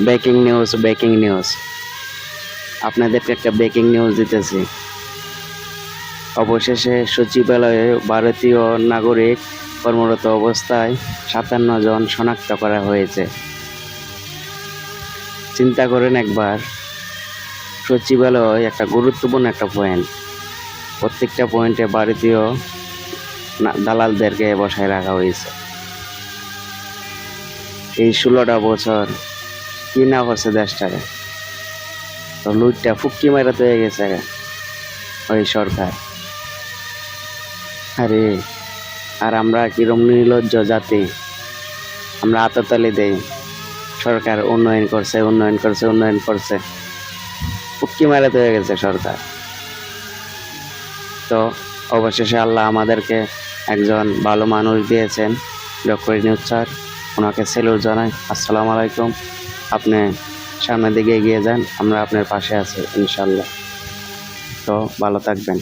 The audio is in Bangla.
ব্রেকিং নিউজ আপনাদেরকে একটা ব্রেকিং নিউজ দিতেছি। অবশেষে সচিবালয়ে ভারতীয় নাগরিক কর্মরত অবস্থায় 57 জন শনাক্ত করা হয়েছে। চিন্তা করেন একবার, সচিবালয় একটা গুরুত্বপূর্ণ একটা পয়েন্ট, প্রত্যেকটা পয়েন্টে ভারতীয় দালালদেরকে বসায় রাখা হয়েছে। এই 16টা বছর কি না করছে দেশটারে, তো লুটটা ফুক্কি মারাতে হয়ে গেছে ওই সরকার। আরে আর আমরা কিরম নির্লজ্জ জাতি, আমরা আততালি দেই সরকার উন্নয়ন করছে, ফুক্কি মারাতে হয়ে গেছে সরকার। তো অবশেষে আল্লাহ আমাদেরকে একজন ভালো মানুষ দিয়েছেন, ডক্টর ইউনূস স্যার, ওনাকে স্যালুট জানাই। আসসালামু আলাইকুম। আপনি সামনের দিকে এগিয়ে যান, আমরা আপনার পাশে আছি ইনশাল্লাহ। তো ভালো থাকবেন।